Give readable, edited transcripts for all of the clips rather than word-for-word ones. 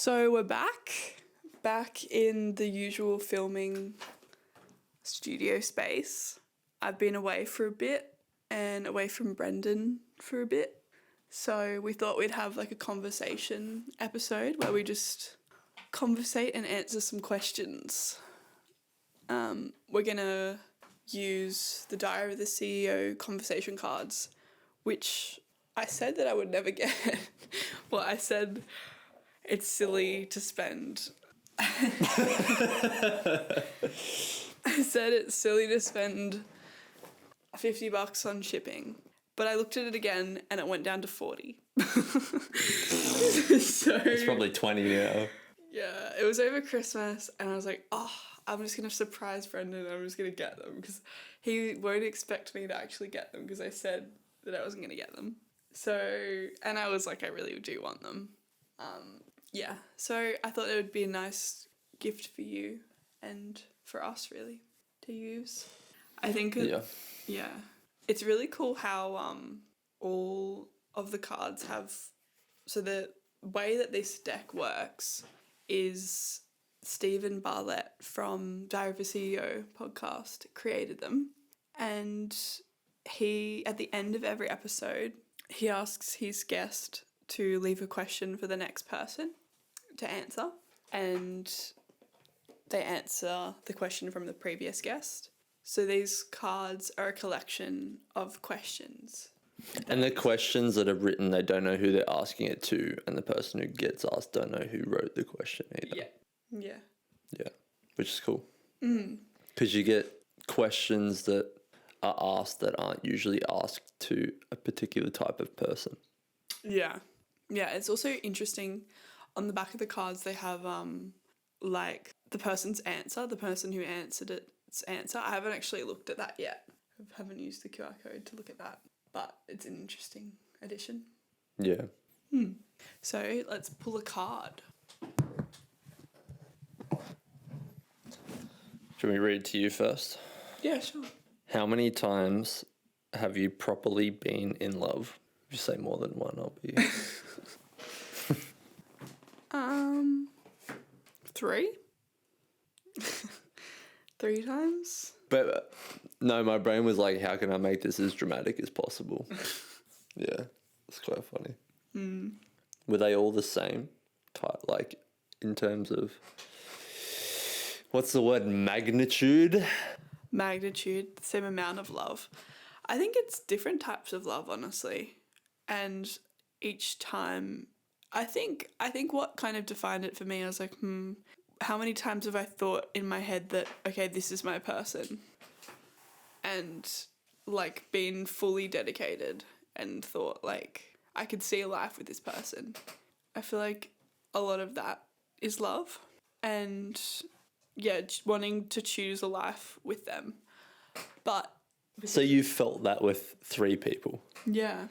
So we're back in the usual filming studio space. I've been away for a bit and away from Brendan for a bit. So we thought we'd have like a conversation episode where we just conversate and answer some questions. We're going to use the Diary of the CEO conversation cards, which I said that I would never get. Well, I said it's silly to spend. I said it's silly to spend $50 on shipping, but I looked at it again and it went down to 40. So it's probably 20 now. Yeah, it was over Christmas and I was like, oh, I'm just going to surprise Brendan. I'm just going to get them because he won't expect me to actually get them because I said that I wasn't going to get them. So, and I was like, I really do want them. Yeah, so I thought it would be a nice gift for you and for us, really, to use. I think, yeah, it's really cool how all of the cards have, so the way that this deck works is Stephen Bartlett from Diary of a CEO podcast created them, and he, at the end of every episode, he asks his guest to leave a question for the next person to answer, and they answer the question from the previous guest. So these cards are a collection of questions. And the questions that are written, they don't know who they're asking it to, and the person who gets asked don't know who wrote the question either. Yeah. Yeah, which is cool. Because you get questions that are asked that aren't usually asked to a particular type of person. Yeah. Yeah, it's also interesting. On the back of the cards, they have, like, the person's answer, the person who answered its answer. I haven't actually looked at that yet. I haven't used the QR code to look at that, but it's an interesting addition. Yeah. So let's pull a card. Should we read it to you first? Yeah, sure. How many times have you properly been in love? If you say more than one, I'll be... 3? 3 times? But no, my brain was like, how can I make this as dramatic as possible? Yeah, it's quite funny. Were they all the same type, like in terms of, what's the word, magnitude? Magnitude, the same amount of love. I think it's different types of love, honestly. And each time, I think what kind of defined it for me, I was like, how many times have I thought in my head that, okay, this is my person? And, like, been fully dedicated and thought, like, I could see a life with this person. I feel like a lot of that is love. And, yeah, wanting to choose a life with them. But... So you felt that with 3 people? Yeah.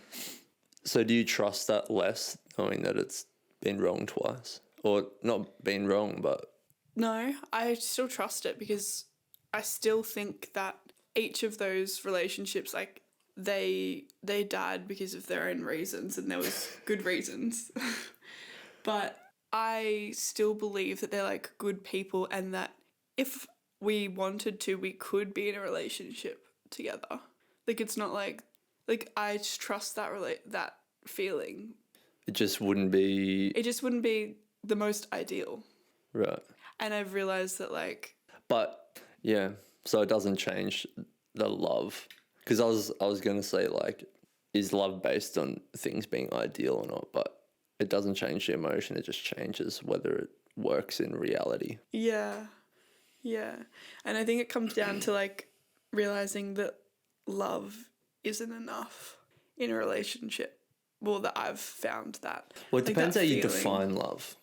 So do you trust that less, knowing that it's been wrong twice? Or not been wrong, but... No, I still trust it because I still think that each of those relationships, like, they died because of their own reasons and there was good reasons. But I still believe that they're, like, good people and that if we wanted to, we could be in a relationship together. Like, it's not like I just trust that that feeling. It just wouldn't be the most ideal. Right. And I've realised that, like... But, yeah, so it doesn't change the love. Because I was going to say, like, is love based on things being ideal or not? But it doesn't change the emotion. It just changes whether it works in reality. Yeah. Yeah. And I think it comes down to, like, realising that love isn't enough in a relationship. Well, that I've found that. Well, it depends how you define love.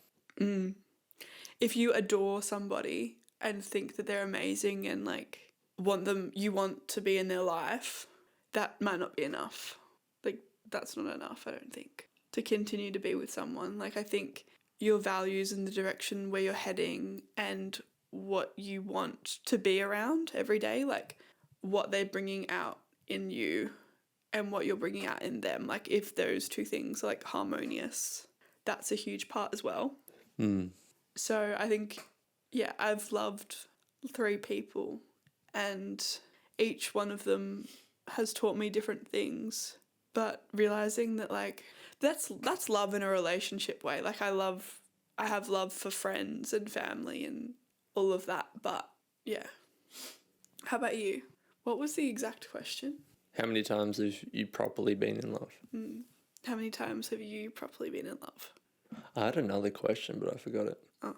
If you adore somebody and think that they're amazing and, like, you want to be in their life, that might not be enough. Like, that's not enough, I don't think, to continue to be with someone. Like, I think your values and the direction where you're heading and what you want to be around every day, like, what they're bringing out in you and what you're bringing out in them, like, if those two things are, like, harmonious, that's a huge part as well. So I think, yeah, I've loved 3 people, and each one of them has taught me different things. But realizing that, like, that's love in a relationship way. Like, I have love for friends and family and all of that. But yeah, how about you? What was the exact question? How many times have you properly been in love? How many times have you properly been in love? I had another question, but I forgot it. Oh.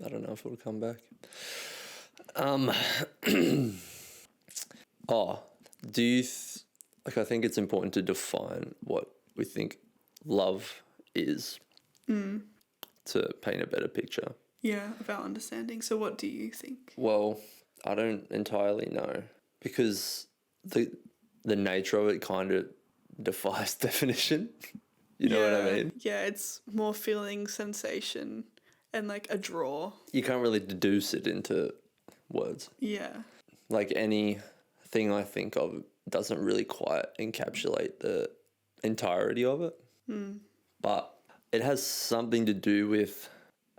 I don't know if it'll come back. Do you I think it's important to define what we think love is to paint a better picture. Yeah, of our understanding. So what do you think? Well, I don't entirely know, because the nature of it kind of defies definition. You know what I mean? Yeah, it's more feeling, sensation, and like a draw. You can't really deduce it into words. Yeah. Like, anything I think of doesn't really quite encapsulate the entirety of it. But it has something to do with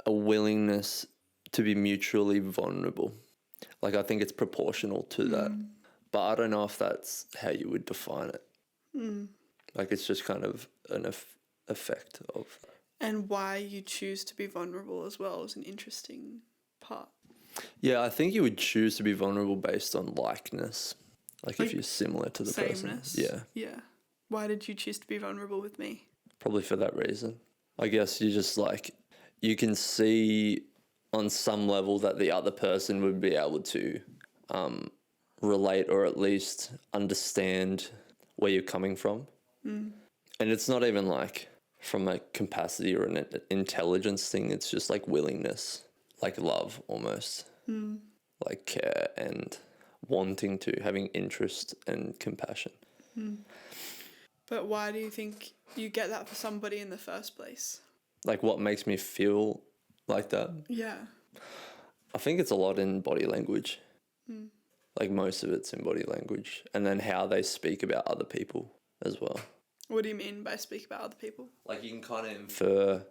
a willingness to be mutually vulnerable. Like, I think it's proportional to that. But I don't know if that's how you would define it. Like, it's just kind of an effect of that. And why you choose to be vulnerable as well is an interesting part. Yeah, I think you would choose to be vulnerable based on likeness. Like if you're similar to the sameness. person. Yeah. Yeah. Why did you choose to be vulnerable with me? Probably for that reason. I guess you just like, you can see on some level that the other person would be able to relate or at least understand where you're coming from. And it's not even like from a capacity or an intelligence thing. It's just like willingness, like love almost, like care and wanting to, having interest and compassion. But why do you think you get that for somebody in the first place? Like, what makes me feel like that? Yeah. I think it's a lot in body language. Like, most of it's in body language. And then how they speak about other people as well. What do you mean by speak about other people? Like, you can kind of infer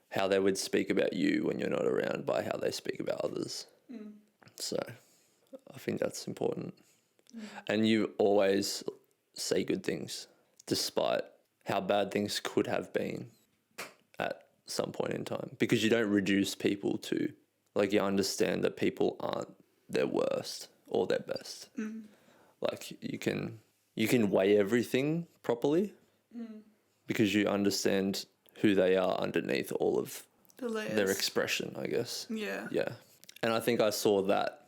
how they would speak about you when you're not around by how they speak about others. So I think that's important. And you always say good things, despite how bad things could have been at some point in time. Because you don't reduce people to, like, you understand that people aren't their worst or their best. Like, you can weigh everything properly because you understand who they are underneath all of The layers. their expression, I guess. Yeah. Yeah. And I think I saw that.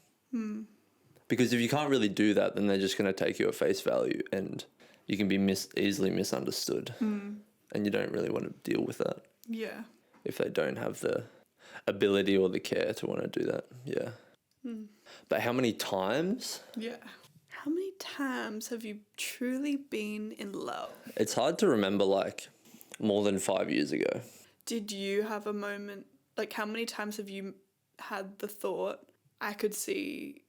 Because if you can't really do that, then they're just going to take you at face value and you can be easily misunderstood. And you don't really want to deal with that. Yeah. If they don't have the ability or the care to want to do that. Yeah. But how many times? Yeah. How many times have you truly been in love? It's hard to remember, like, more than 5 years ago. Did you have a moment, like, how many times have you had the thought, I could see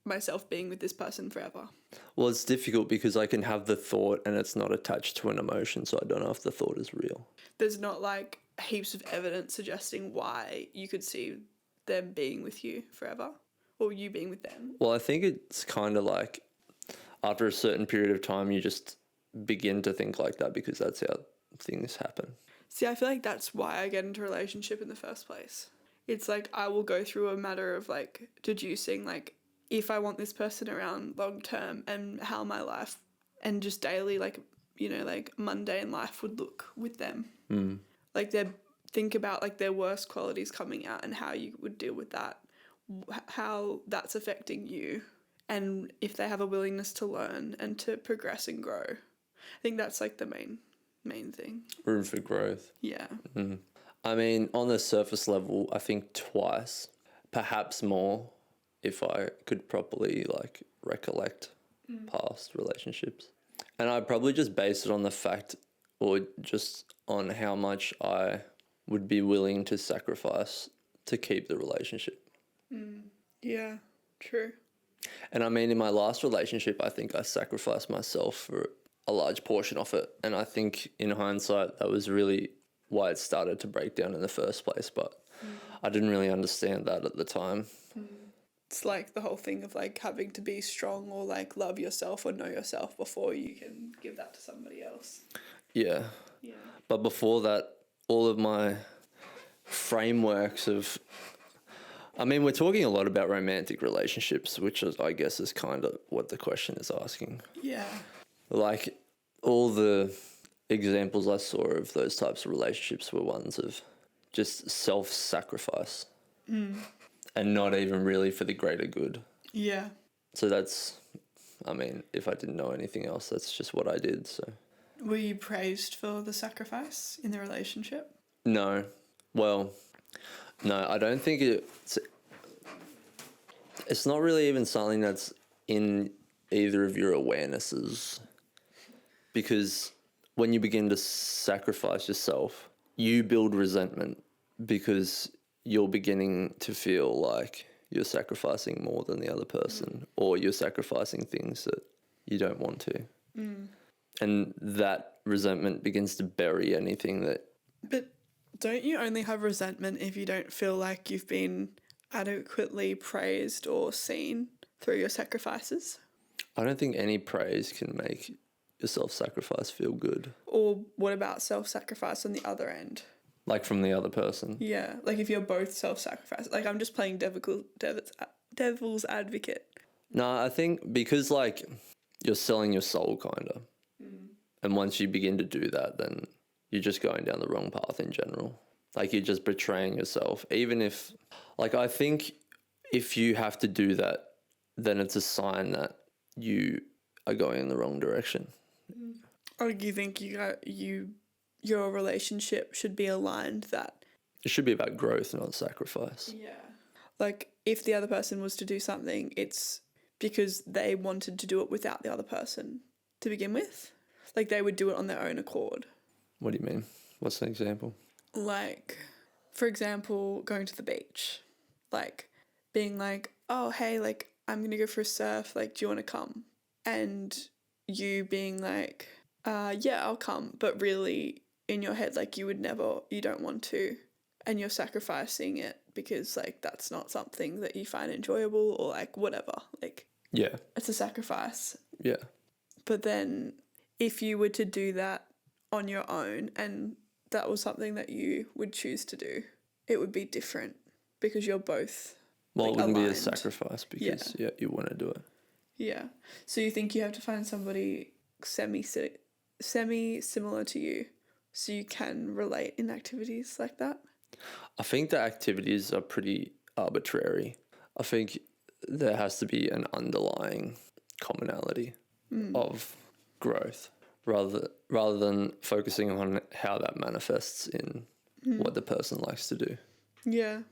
myself being with this person forever? Well, it's difficult because I can have the thought and it's not attached to an emotion, so I don't know if the thought is real. There's not, like, heaps of evidence suggesting why you could see them being with you forever, or you being with them. Well, I think it's kind of like after a certain period of time, you just begin to think like that because that's how things happen. See, I feel like that's why I get into a relationship in the first place. It's like I will go through a matter of, like, deducing, like, if I want this person around long term and how my life and just daily, like, you know, like, mundane life would look with them. Like, think about, like, their worst qualities coming out and how you would deal with that, how that's affecting you, and if they have a willingness to learn and to progress and grow. I think that's, like, the main thing. Room for growth. Yeah. I mean, on the surface level, I think twice, perhaps more, if I could properly, like, recollect past relationships. And I'd probably just base it on the fact, or just on how much I would be willing to sacrifice to keep the relationship. Yeah, true. And I mean, in my last relationship, I think I sacrificed myself for a large portion of it. And I think in hindsight, that was really why it started to break down in the first place. But I didn't really understand that at the time. It's like the whole thing of like having to be strong or like love yourself or know yourself before you can give that to somebody else. Yeah. Yeah. But before that, all of my frameworks of, I mean, we're talking a lot about romantic relationships, which is, I guess, is kind of what the question is asking. Yeah. Like, all the examples I saw of those types of relationships were ones of just self-sacrifice and not even really for the greater good. Yeah. So that's, I mean, if I didn't know anything else, that's just what I did. So Were you praised for the sacrifice in the relationship? no, well, no, I don't think it's not really even something that's in either of your awarenesses, because when you begin to sacrifice yourself, you build resentment because you're beginning to feel like you're sacrificing more than the other person, or you're sacrificing things that you don't want to. And that resentment begins to bury anything that... But don't you only have resentment if you don't feel like you've been adequately praised or seen through your sacrifices? I don't think any praise can make your self-sacrifice feel good. Or what about self-sacrifice on the other end? Like from the other person. Yeah, like if you're both self-sacrifice. Like I'm just playing devil's advocate. No, I think because like you're selling your soul kind of. And once you begin to do that, then you're just going down the wrong path in general. Like you're just betraying yourself. Even if, like, I think if you have to do that, then it's a sign that you are going in the wrong direction. Or do you think your relationship should be aligned that... It should be about growth, not sacrifice. Yeah. Like if the other person was to do something, it's because they wanted to do it without the other person to begin with. Like they would do it on their own accord. What do you mean? What's an example? Like, for example, going to the beach. Like being like, oh, hey, like I'm going to go for a surf. Like, do you want to come? And you being like, yeah, I'll come. But really in your head, like you don't want to. And you're sacrificing it because like that's not something that you find enjoyable or like whatever. Like, yeah, it's a sacrifice. Yeah. But then if you were to do that on your own and that was something that you would choose to do, it would be different because you're both Well, like, it wouldn't aligned. be a sacrifice because you want to do it. Yeah. So you think you have to find somebody semi-similar to you so you can relate in activities like that? I think the activities are pretty arbitrary. I think there has to be an underlying commonality of growth rather than focusing on how that manifests in what the person likes to do. Yeah.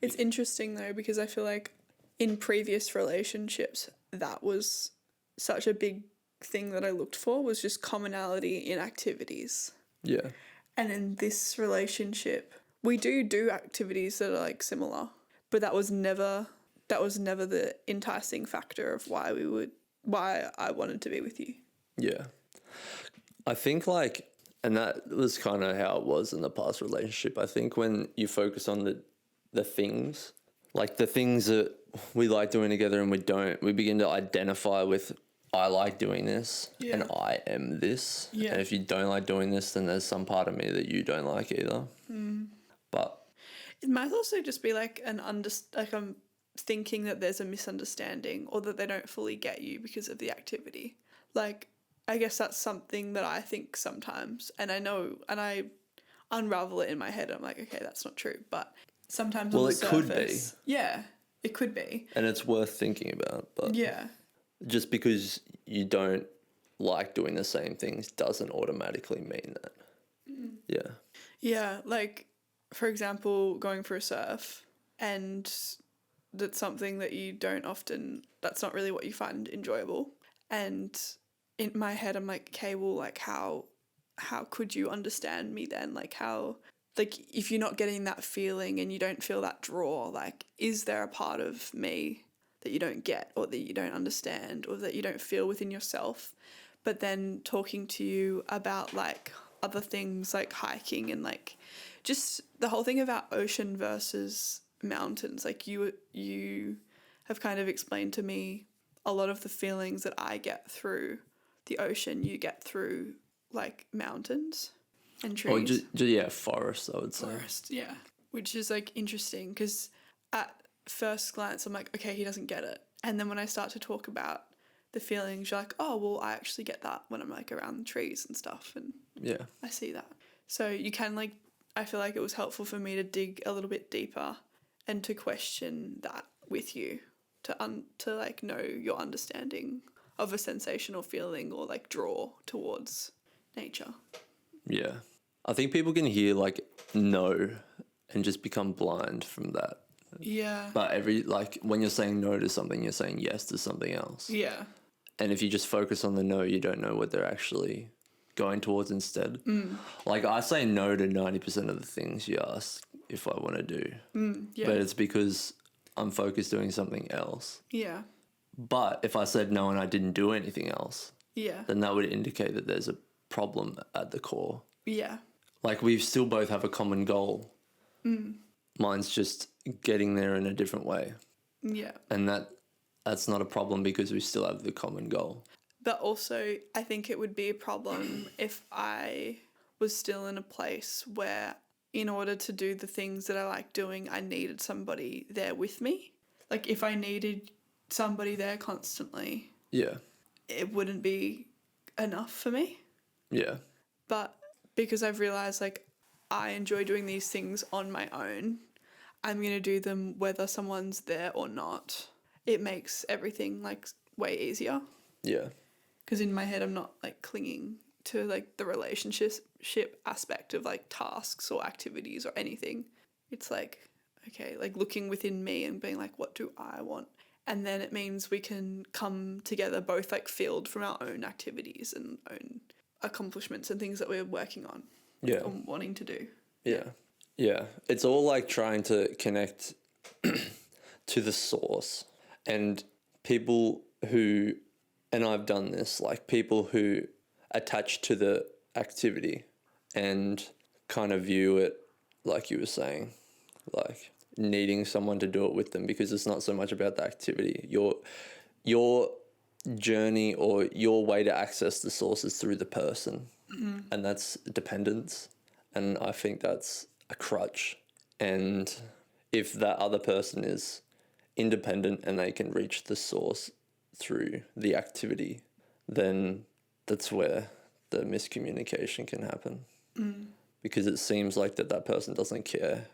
It's interesting though because I feel like in previous relationships that was such a big thing that I looked for, was just commonality in activities. Yeah. And in this relationship, we do activities that are like similar, but that was never the enticing factor of why I wanted to be with you. Yeah. I think like, and that was kind of how it was in the past relationship. I think when you focus on the things, like the things that we like doing together and we don't, we begin to identify with, I like doing this and I am this. Yeah. And if you don't like doing this, then there's some part of me that you don't like either. But it might also just be like I'm thinking that there's a misunderstanding or that they don't fully get you because of the activity. Like, I guess that's something that I think sometimes, and I know, and I unravel it in my head. I'm like, okay, that's not true. But sometimes on the surface, could be. Yeah, it could be. And it's worth thinking about. But yeah. Just because you don't like doing the same things doesn't automatically mean that. Yeah. Yeah, like, for example, going for a surf, and that's something that you don't often, that's not really what you find enjoyable. And in my head, I'm like, okay, well, like, how could you understand me then? Like, how, like, if you're not getting that feeling and you don't feel that draw, like, is there a part of me that you don't get or that you don't understand or that you don't feel within yourself? But then talking to you about, like, other things like hiking and, like, just the whole thing about ocean versus mountains. Like you have kind of explained to me a lot of the feelings that I get through the ocean, you get through like mountains and trees. Or just forests, I would say. Forest, yeah. Which is like interesting because at first glance I'm like, okay, he doesn't get it. And then when I start to talk about the feelings, you're like, oh, well, I actually get that when I'm like around the trees and stuff, and Yeah. I see that. So you can like, I feel like it was helpful for me to dig a little bit deeper and to question that with you, to like know your understanding of a sensational feeling or like draw towards nature. Yeah. I think people can hear like no and just become blind from that. Yeah. But when you're saying no to something, you're saying yes to something else. Yeah. And if you just focus on the no, you don't know what they're actually going towards instead. Like I say no to 90% of the things you ask if I want to do. Yeah. But it's because I'm focused doing something else. Yeah. But if I said no and I didn't do anything else, Yeah. then that would indicate that there's a problem at the core. Yeah. Like we still both have a common goal. Mine's just getting there in a different way. Yeah. And that's not a problem because we still have the common goal. But also, I think it would be a problem if I was still in a place where, in order to do the things that I like doing, I needed somebody there with me. Like, if I needed somebody there constantly, Yeah. it wouldn't be enough for me. Yeah. But because I've realised, like, I enjoy doing these things on my own, I'm going to do them whether someone's there or not. It makes everything, like, way easier. Yeah. Because in my head, I'm not, like, clinging to, like, the relationship aspect of, like, tasks or activities or anything. It's, like, okay, like, looking within me and being, like, what do I want? And then it means we can come together both, like, filled from our own activities and own accomplishments and things that we're working on. Yeah. Or wanting to do. Yeah. Yeah. It's all like trying to connect to the source. And people who, and I've done this, like people who attach to the activity and kind of view it, like you were saying, like needing someone to do it with them, because it's not so much about the activity. Your journey or your way to access the source is through the person. And that's dependence. And I think that's a crutch. And if that other person is independent and they can reach the source through the activity, then that's where the miscommunication can happen. Because it seems like that person doesn't care,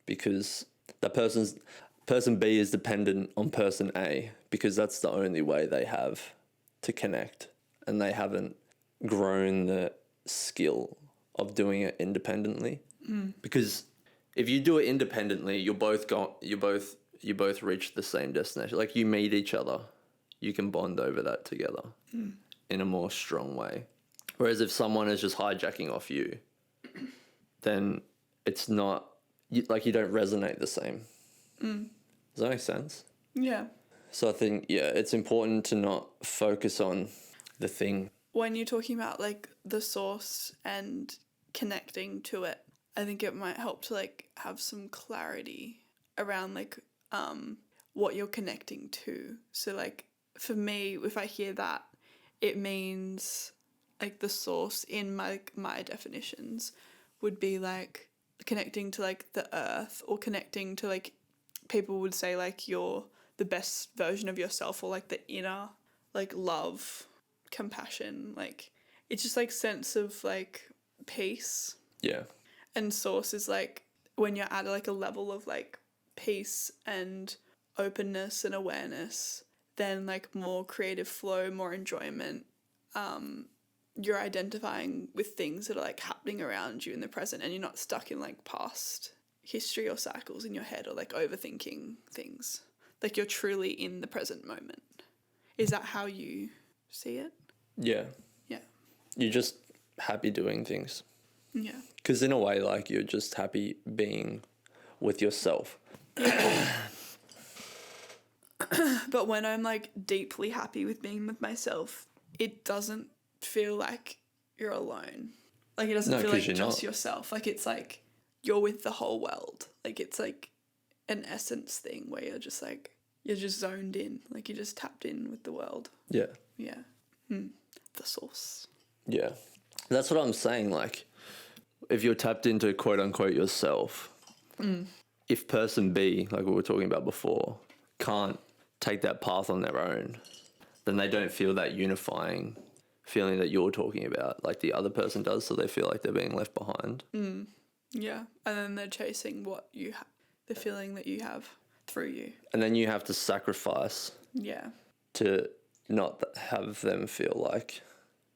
because that person B is dependent on person A because that's the only way they have to connect, and they haven't grown the skill of doing it independently. Because if you do it independently, you both reach the same destination. Like you meet each other, you can bond over that together in a more strong way. Whereas if someone is just hijacking off you, then it's not like you don't resonate the same. Does that make sense? Yeah. So I think, it's important to not focus on the thing. When you're talking about, like, the source and connecting to it, I think it might help to, like, have some clarity around, like, what you're connecting to. So, like, for me, if I hear that, it means, like, the source in my definitions would be, like, connecting to, like, the earth, or connecting to, like, people would say, like, you're the best version of yourself, or, like, the inner, like, love, compassion, like, it's just, like, sense of, like, peace. Yeah. And source is, like, when you're at, like, a level of, like, peace and openness and awareness, then, like, more creative flow, more enjoyment, you're identifying with things that are, like, happening around you in the present, and you're not stuck in, like, past history or cycles in your head, or, like, overthinking things. Like, you're truly in the present moment. Is that how you see it? Yeah. Yeah. You're just happy doing things. Yeah. Because in a way, like, you're just happy being with yourself. But when I'm, like, deeply happy with being with myself, it doesn't feel like you're alone. Like, it doesn't feel like just yourself. Like, it's like you're with the whole world. Like, it's like an essence thing where you're just like, you're just zoned in. Like, you're just tapped in with the world. Yeah. Yeah. The source. Yeah. That's what I'm saying. Like, if you're tapped into quote unquote yourself, if person B, like we were talking about before, can't take that path on their own, then they don't feel that unifying feeling that you're talking about, like the other person does, so they feel like they're being left behind. Yeah. And then they're chasing what you have, the feeling that you have through you. And then you have to sacrifice to not have them feel like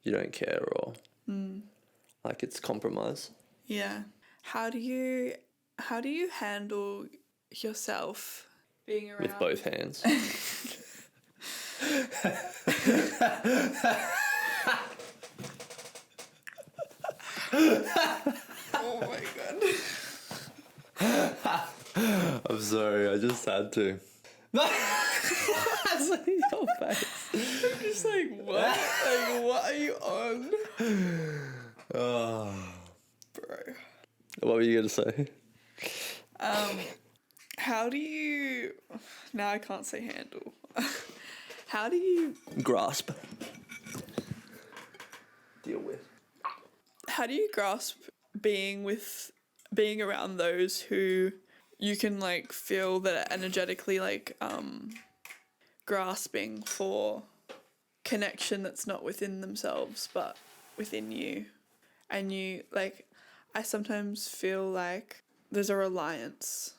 you don't care or like it's compromise. Yeah. How do you handle yourself being around With both hands. Oh my god. I'm sorry, I just had to. That's like your face. I'm just like, what? Like, what are you on? Oh. Bro. What were you going to say? How do you... Now I can't say handle. How do you... Grasp. Deal with. How do you grasp being around those who you can, like, feel that are energetically, like, grasping for connection that's not within themselves but within you? And you, like, I sometimes feel like there's a reliance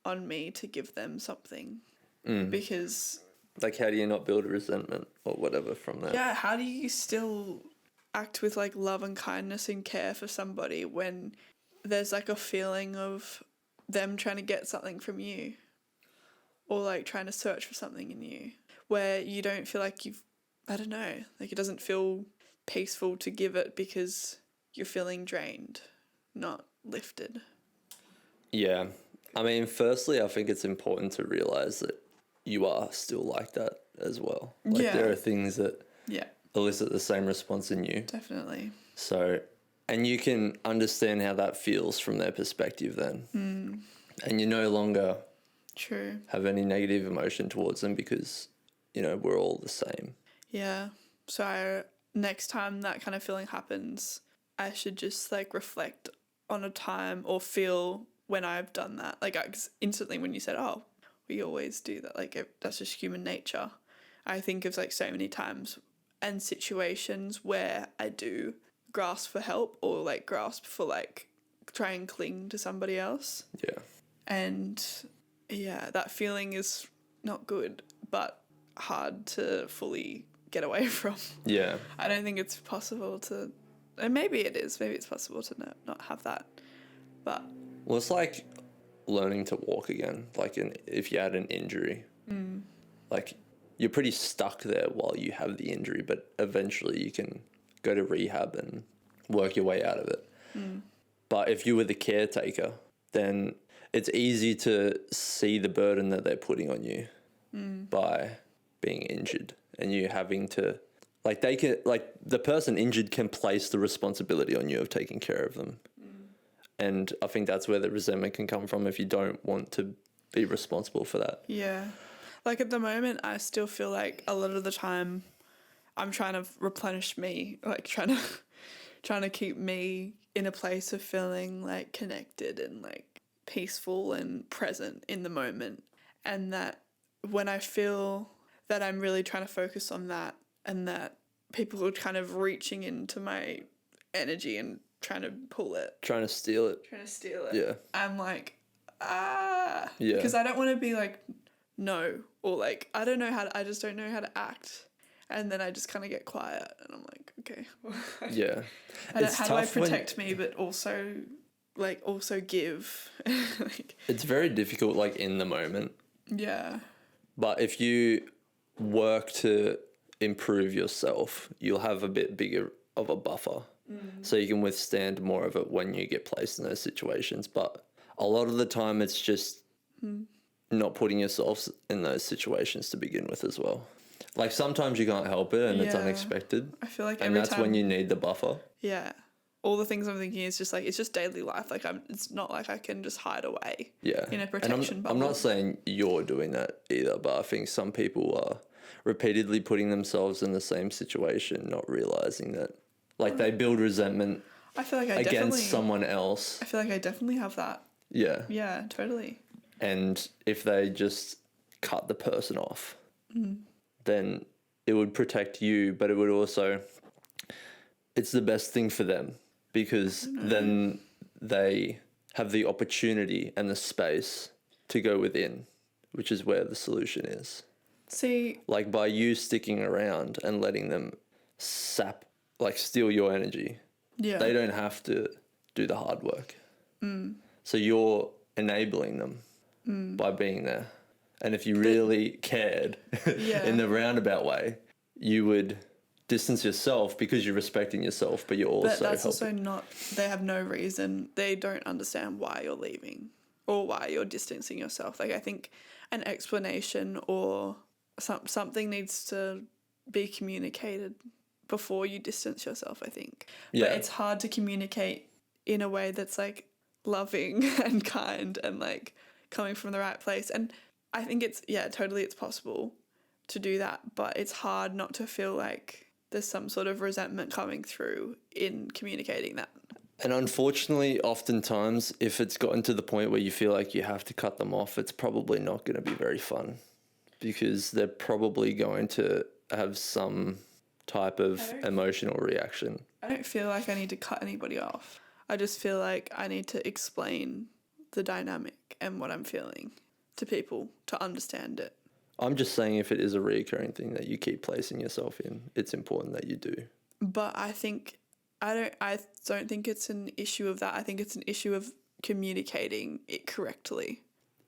on me to give them something because... Like, how do you not build a resentment or whatever from that? Yeah, how do you still act with, like, love and kindness and care for somebody when there's, like, a feeling of them trying to get something from you or, like, trying to search for something in you where you don't feel like I don't know, like, it doesn't feel peaceful to give it because you're feeling drained, not lifted. Yeah. I mean, firstly, I think it's important to realise that you are still like that as well. Like, there are things that elicit the same response in you. Definitely. So, and you can understand how that feels from their perspective then. And you no longer have any negative emotion towards them because, you know, we're all the same. Yeah. So next time that kind of feeling happens, I should just, like, reflect on a time or feel when I've done that. Like, instantly when you said, oh, we always do that, like, that's just human nature, I think of, like, so many times and situations where I do grasp for help or, like, grasp for, like, try and cling to somebody else. Yeah. And, yeah, that feeling is not good, but hard to fully get away from. Yeah. I don't think it's possible to... And maybe it is. Maybe it's possible to not have that. But... Well, it's like learning to walk again. Like, if you had an injury. Like, you're pretty stuck there while you have the injury, but eventually you can go to rehab and work your way out of it. But if you were the caretaker, then it's easy to see the burden that they're putting on you by being injured and you having to, like, they can, like, the person injured can place the responsibility on you of taking care of them. And I think that's where the resentment can come from if you don't want to be responsible for that. Yeah. Like, at the moment, I still feel like a lot of the time I'm trying to replenish me, like, trying to keep me in a place of feeling, like, connected and, like, peaceful and present in the moment. And that when I feel that I'm really trying to focus on that and that people are kind of reaching into my energy and trying to pull it. Trying to steal it. Yeah. I'm like, Yeah. Because I don't want to be like, no. Or like, I just don't know how to act. And then I just kind of get quiet and I'm like, okay. Yeah. How do I protect me but also give? Like, it's very difficult, like, in the moment. Yeah. But if you work to improve yourself, you'll have a bit bigger of a buffer. So you can withstand more of it when you get placed in those situations. But a lot of the time it's just not putting yourself in those situations to begin with as well. Like, sometimes you can't help it and it's unexpected. I feel like and that's when you need the buffer. Yeah. all the things I'm thinking is just like, it's just daily life. Like it's not like I can just hide away. Yeah. In a protection and bubble. I'm not saying you're doing that either, but I think some people are repeatedly putting themselves in the same situation, not realizing that, like, they build resentment I feel like I against definitely, someone else. I feel like I definitely have that. Yeah. Yeah, totally. And if they just cut the person off, then it would protect you, but it would also, it's the best thing for them because then they have the opportunity and the space to go within, which is where the solution is. See, Like, by you sticking around and letting them steal your energy, yeah. they don't have to do the hard work. So you're enabling them by being there. And if you really cared Yeah. in the roundabout way, you would distance yourself because you're respecting yourself, but you're also But that's helping. also not, they have no reason, they don't understand why you're leaving or why you're distancing yourself. Like, I think an explanation or something needs to be communicated before you distance yourself, I think. Yeah. But it's hard to communicate in a way that's like loving and kind and like coming from the right place. And I think it's, yeah, totally it's possible to do that, but it's hard not to feel like there's some sort of resentment coming through in communicating that. And unfortunately, oftentimes, if it's gotten to the point where you feel like you have to cut them off, it's probably not going to be very fun because they're probably going to have some type of emotional reaction. I don't feel like I need to cut anybody off. I just feel like I need to explain the dynamic and what I'm feeling to people to understand it. I'm just saying if it is a recurring thing that you keep placing yourself in, it's important that you do. But I don't think it's an issue of that. I think it's an issue of communicating it correctly.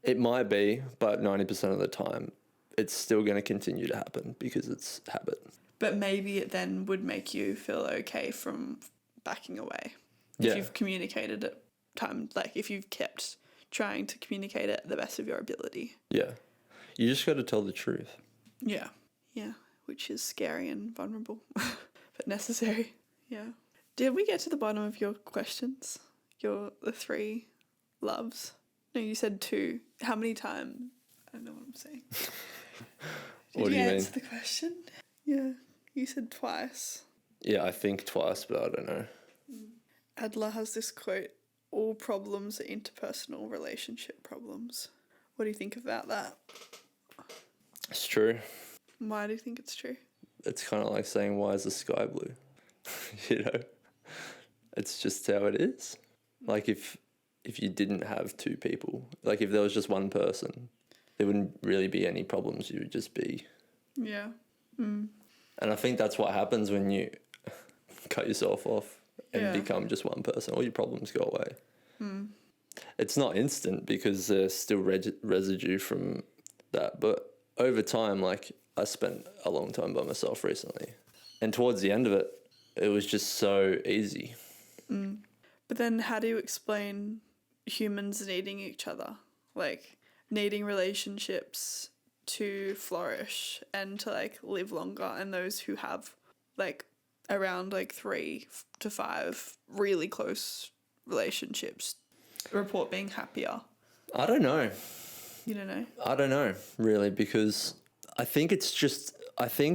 It might be, but 90% of the time, it's still going to continue to happen because it's habit. But maybe it then would make you feel okay from backing away. If you've communicated it if you've kept trying to communicate it at the best of your ability. Yeah. You just got to tell the truth. Yeah. Yeah. Which is scary and vulnerable, but necessary. Yeah. Did we get to the bottom of your questions? The 3 loves? No, you said 2. How many times? I don't know what I'm saying. What do Did you you mean? answer the question? Yeah. You said twice. Yeah, I think twice, but I don't know. Adler has this quote, all problems are interpersonal relationship problems. What do you think about that? It's true. Why do you think it's true? It's kind of like saying, why is the sky blue? You know? It's just how it is. Like if you didn't have 2 people, like if there was just one person, there wouldn't really be any problems. You would just be. Yeah. And I think that's what happens when you cut yourself off and Yeah. become just one person. All your problems go away. It's not instant because there's still residue from that. But over time, like I spent a long time by myself recently. And towards the end of it, it was just so easy. But then how do you explain humans needing each other? Like needing relationships to flourish and to like live longer, and those who have like around like 3 to 5 really close relationships report being happier. I don't know. You don't know? I don't know, really, because I think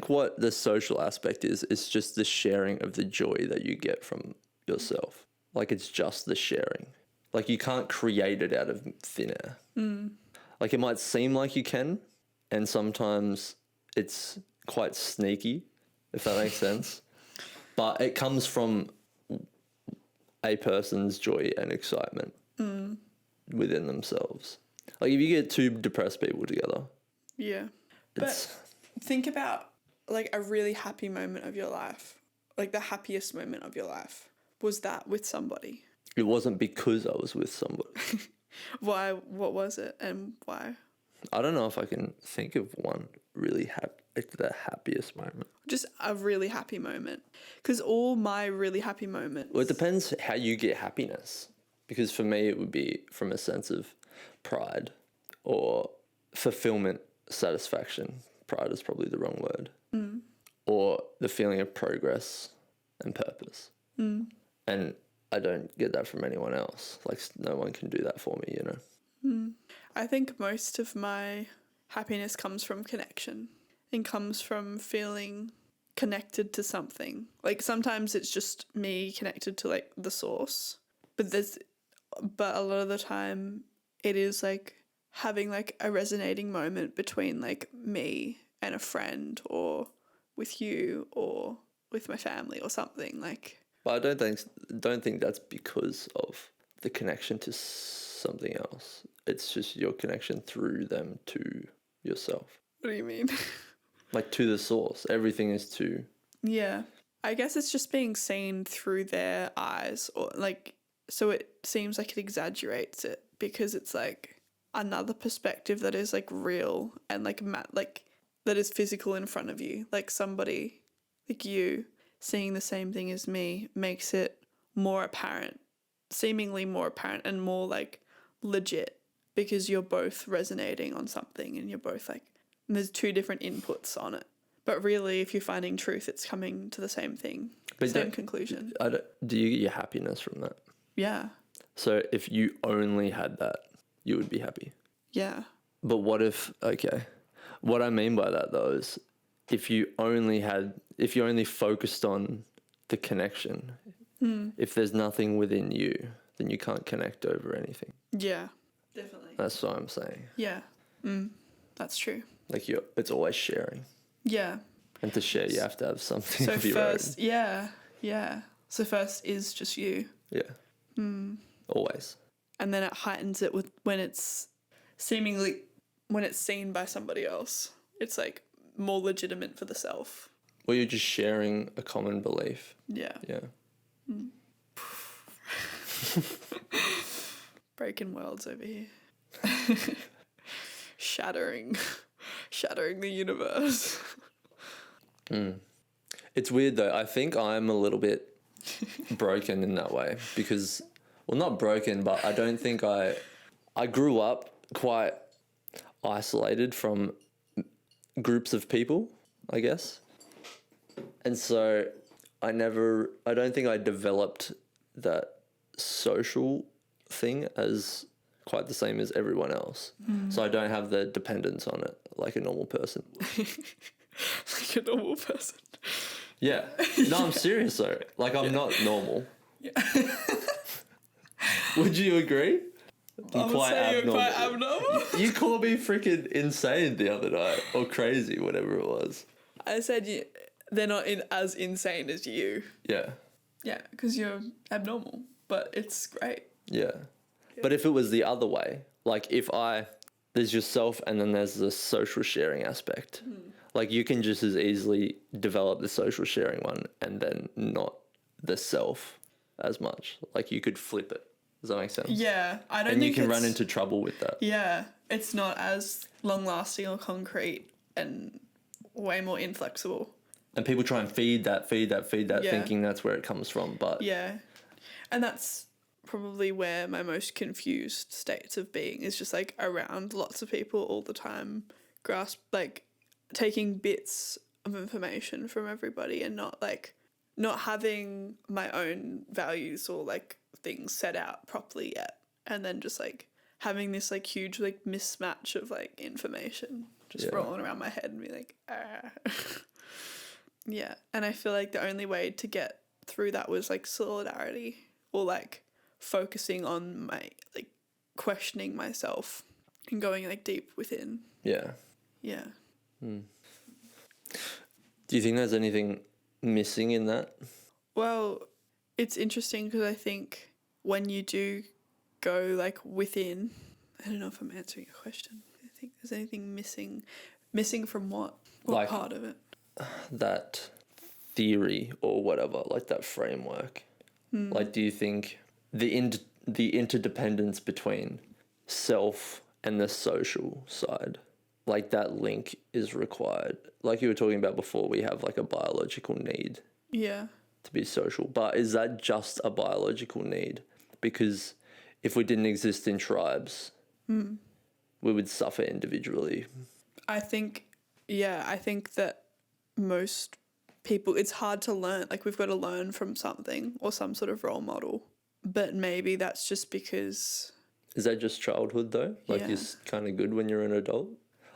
what the social aspect is just the sharing of the joy that you get from yourself. Like, it's just the sharing. Like, you can't create it out of thin air. Like, it might seem like you can, and sometimes it's quite sneaky, if that makes sense. But it comes from a person's joy and excitement within themselves. Like, if you get 2 depressed people together, Yeah. it's... But think about like a really happy moment of your life, like the happiest moment of your life. Was that with somebody? It wasn't because I was with somebody. Why? What was it and why? I don't know if I can think of one really the happiest moment. Just a really happy moment. Because all my really happy moments... Well, it depends how you get happiness. Because for me, it would be from a sense of pride or fulfillment, satisfaction. Pride is probably the wrong word. Or the feeling of progress and purpose. And I don't get that from anyone else. Like, no one can do that for me, you know? I think most of my happiness comes from connection and comes from feeling connected to something. Like sometimes it's just me connected to like the source, but a lot of the time it is like having like a resonating moment between like me and a friend or with you or with my family or something like. But I don't think that's because of the connection to something else. It's just your connection through them to yourself. What do you mean? Like to the source. Everything is to. Yeah. I guess it's just being seen through their eyes or like, so it seems like it exaggerates it because it's like another perspective that is like real and like that is physical in front of you. Like somebody like you seeing the same thing as me makes it more apparent, seemingly more apparent and more like legit because you're both resonating on something and you're both like, and there's two different inputs on it. But really, if you're finding truth, it's coming to the same thing, same conclusion. Do you get your happiness from that? Yeah. So if you only had that, you would be happy. Yeah. But what if, okay, what I mean by that though is if you only focused on the connection, if there's nothing within you, then you can't connect over anything. Yeah. Definitely. That's what I'm saying. Yeah. That's true. Like it's always sharing. Yeah. And to share, you have to have something of your first, own. Yeah. So first is just you. Yeah. Always. And then it heightens it when it's seen by somebody else. It's like more legitimate for the self. Or you're just sharing a common belief. Yeah. Yeah. Breaking worlds over here. Shattering the universe. It's weird though. I think I'm a little bit broken in that way because, well, not broken, but I don't think I grew up quite isolated from groups of people, I guess. And so I don't think I developed that social thing as quite the same as everyone else. So I don't have the dependence on it like a normal person. Like a normal person. Yeah. No, I'm serious though. Like I'm not normal. Yeah. Would you agree? I would say you're quite abnormal. You called me freaking insane the other night or crazy, whatever it was. I said they're not as insane as you. Yeah. Yeah, because you're abnormal, but it's great. Yeah. But if it was the other way, like there's yourself and then there's the social sharing aspect. Like you can just as easily develop the social sharing one and then not the self as much. Like you could flip it. Does that make sense? Yeah, I don't and think you can run into trouble with that. Yeah, it's not as long-lasting or concrete and way more inflexible. And people try and feed that, Yeah. thinking that's where it comes from. But yeah, and that's probably where my most confused states of being is just like around lots of people all the time, taking bits of information from everybody and not having my own values or like things set out properly yet, and then just like having this like huge like mismatch of like information just rolling around my head and be like yeah. And I feel like the only way to get through that was like solidarity or like focusing on my like questioning myself and going like deep within. yeah. Do you think there's anything missing in that? Well, it's interesting because I think when you do go like within, I don't know if I'm answering your question. I think there's anything missing from what Like, part of it? That theory or whatever, like that framework. Like, do you think the interdependence between self and the social side, like that link is required? Like you were talking about before, we have like a biological need to be social. But is that just a biological need? Because if we didn't exist in tribes, we would suffer individually. I think that most people, it's hard to learn. Like we've got to learn from something or some sort of role model. But maybe that's just because... Is that just childhood though? Like Yeah. you're kind of good when you're an adult?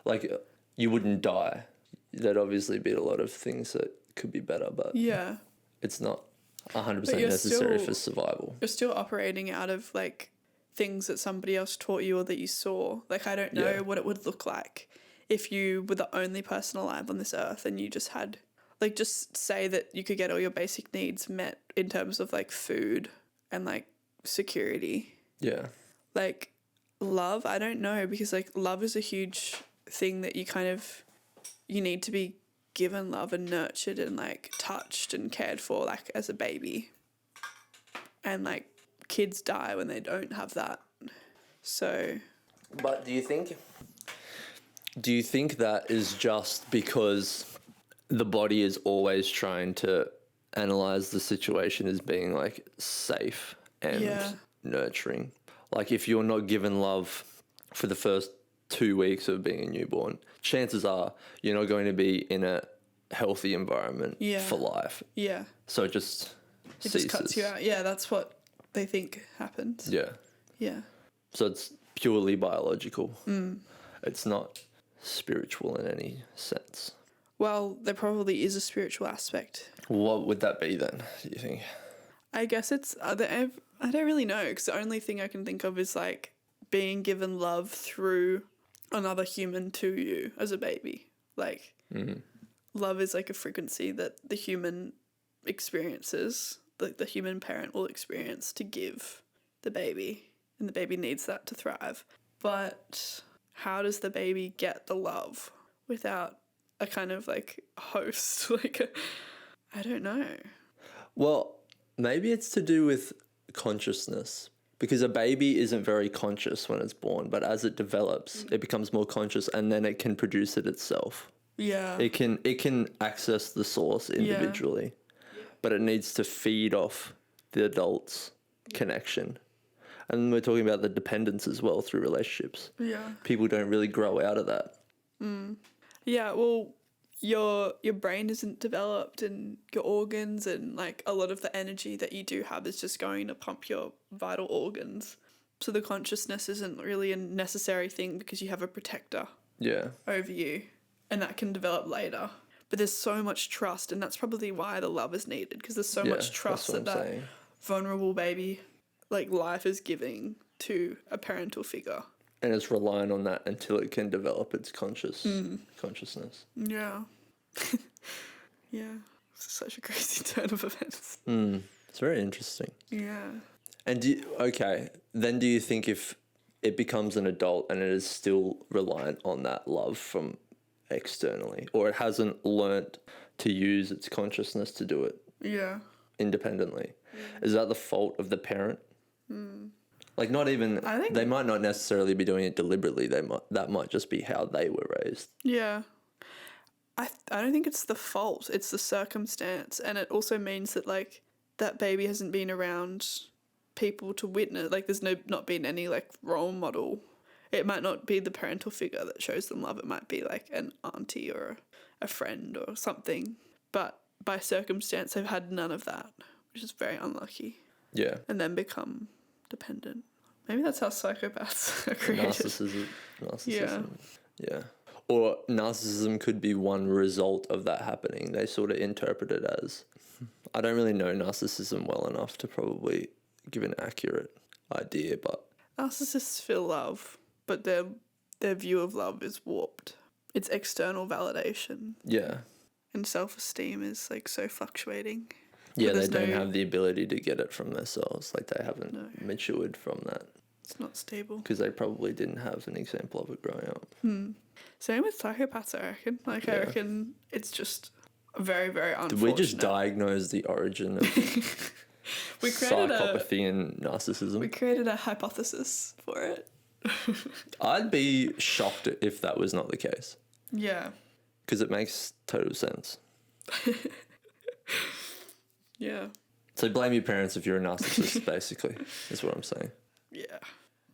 Like you wouldn't die. There'd obviously be a lot of things that could be better, but Yeah. it's not 100% But you're necessary still- for survival. You're still operating out of, like, things that somebody else taught you or that you saw. Like, I don't know Yeah. what it would look like if you were the only person alive on this earth and you just had... Like, just say that you could get all your basic needs met in terms of, like, food and, like, security. Yeah. Like, love, I don't know, because, like, love is a huge thing that you need to be given love and nurtured and, like, touched and cared for, like, as a baby. And, like, kids die when they don't have that. So... But do you think that is just because the body is always trying to analyze the situation as being, like, safe and Yeah. nurturing? Like, if you're not given love for the first 2 weeks of being a newborn, chances are you're not going to be in a healthy environment Yeah. for life. Yeah. So it just It ceases. just cuts you out. Yeah, that's what they think happens. Yeah. Yeah. So it's purely biological. It's not spiritual in any sense. Well, there probably is a spiritual aspect. What would that be then, do you think? I guess it's... I don't really know, because the only thing I can think of is, like, being given love through another human to you as a baby. Like, love is, like, a frequency that the human experiences, like, the human parent will experience to give the baby, and the baby needs that to thrive. But how does the baby get the love without a kind of, like, host? Like, I don't know. Well, maybe it's to do with consciousness, because a baby isn't very conscious when it's born, but as it develops, it becomes more conscious, and then it can produce it itself. Yeah. It can access the source individually, but it needs to feed off the adult's connection. And we're talking about the dependence as well through relationships. Yeah. People don't really grow out of that. Yeah, well, your brain isn't developed, and your organs and, like, a lot of the energy that you do have is just going to pump your vital organs. So the consciousness isn't really a necessary thing because you have a protector Yeah. over you, and that can develop later. But there's so much trust, and that's probably why the love is needed, because there's so Yeah, much trust that's what that I'm that saying. vulnerable baby, like, life is giving to a parental figure. And it's relying on that until it can develop its consciousness. Yeah. Yeah. It's such a crazy turn of events. It's very interesting. Yeah. And then do you think if it becomes an adult and it is still reliant on that love from externally, or it hasn't learnt to use its consciousness to do it Yeah. independently, is that the fault of the parent? Like, not even, I think- they might not necessarily be doing it deliberately. That might just be how they were raised. Yeah. I don't think it's the fault, it's the circumstance. And it also means that, like, that baby hasn't been around people to witness. Like, there's not been any, like, role model. It might not be the parental figure that shows them love. It might be, like, an auntie or a friend or something. But by circumstance, they've had none of that, which is very unlucky. Yeah. And then become dependent. Maybe that's how psychopaths are created. Narcissism. Yeah. Or narcissism could be one result of that happening. They sort of interpret it as... I don't really know narcissism well enough to probably give an accurate idea, but... Narcissists feel love, but their view of love is warped. It's external validation, Yeah. and self-esteem is, like, so fluctuating. Yeah, But they there's don't no- have the ability to get it from themselves. Like, they haven't matured from that. It's not stable. Because they probably didn't have an example of it growing up. Same with psychopaths, I reckon. Like, I Yeah. reckon it's just very, very unfortunate. Did we just diagnose the origin of We created psychopathy and narcissism? We created a hypothesis for it. I'd be shocked if that was not the case. Yeah. Because it makes total sense. Yeah. So blame your parents if you're a narcissist, basically, is what I'm saying. Yeah.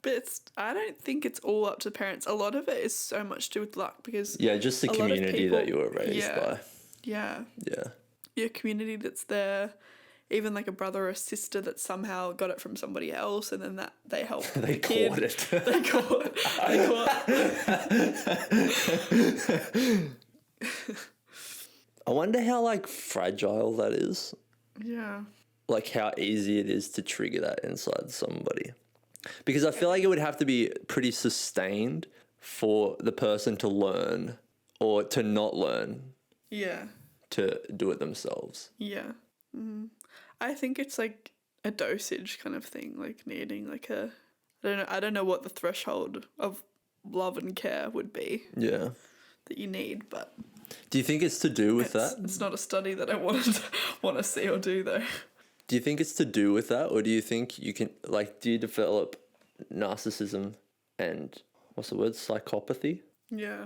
But I don't think it's all up to parents. A lot of it is so much to do with luck, because Yeah, just the a lot of community that people- you were raised yeah. by. Yeah. Yeah. Your community that's there, even like a brother or a sister that somehow got it from somebody else, and then that they helped They the kid. caught it. They caught. I wonder how like fragile that is. Yeah. Like how easy it is to trigger that inside somebody. Because I feel like it would have to be pretty sustained for the person to learn or to not learn Yeah. to do it themselves. Yeah. I think it's like a dosage kind of thing, like needing like a, I don't know what the threshold of love and care would be Yeah. that you need, but Do you think it's to do with that? it's not a study that I want to see or do though. Do you think it's to do with that, or do you think you can, like, do you develop narcissism and, what's the word, psychopathy Yeah.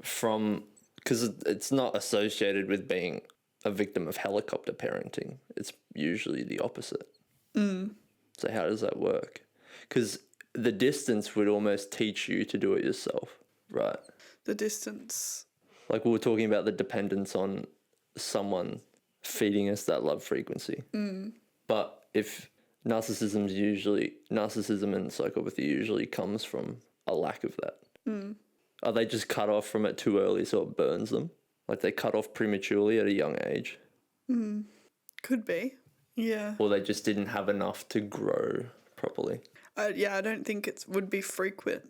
from, because it's not associated with being a victim of helicopter parenting. It's usually the opposite. So how does that work? Because the distance would almost teach you to do it yourself, right? The distance. Like we were talking about the dependence on someone feeding us that love frequency. But if narcissism and psychopathy usually comes from a lack of that. Are they just cut off from it too early so it burns them? Like they cut off prematurely at a young age? Could be. Yeah. Or they just didn't have enough to grow properly? I don't think it would be frequent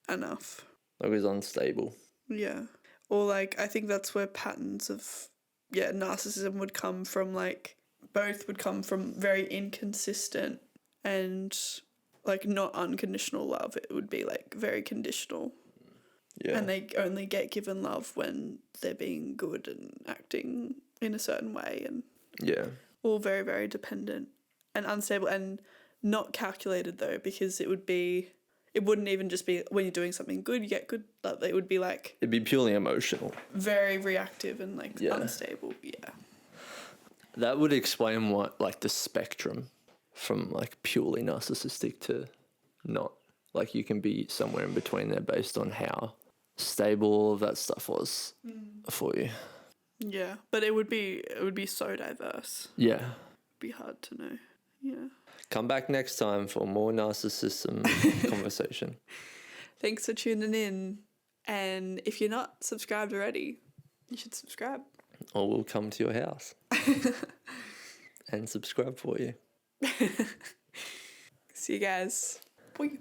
enough. Like it was unstable. Yeah. Or like, I think that's where patterns of, narcissism would come from, like, both would come from very inconsistent and, like, not unconditional love. It would be, like, very conditional. Yeah. And they only get given love when they're being good and acting in a certain way, and Yeah. all very, very dependent and unstable and not calculated, though, because it wouldn't even just be when you're doing something good, you get good love. It would be, like, It'd be purely emotional. very reactive and, like, Yeah. unstable. Yeah. That would explain what, like, the spectrum from, like, purely narcissistic to not. Like, you can be somewhere in between there based on how stable all of that stuff was for you. Yeah. But it would be so diverse. Yeah. It'd be hard to know. Yeah. Come back next time for more narcissism conversation. Thanks for tuning in. And if you're not subscribed already, you should subscribe. Or we'll come to your house and subscribe for you. See you guys. Bye.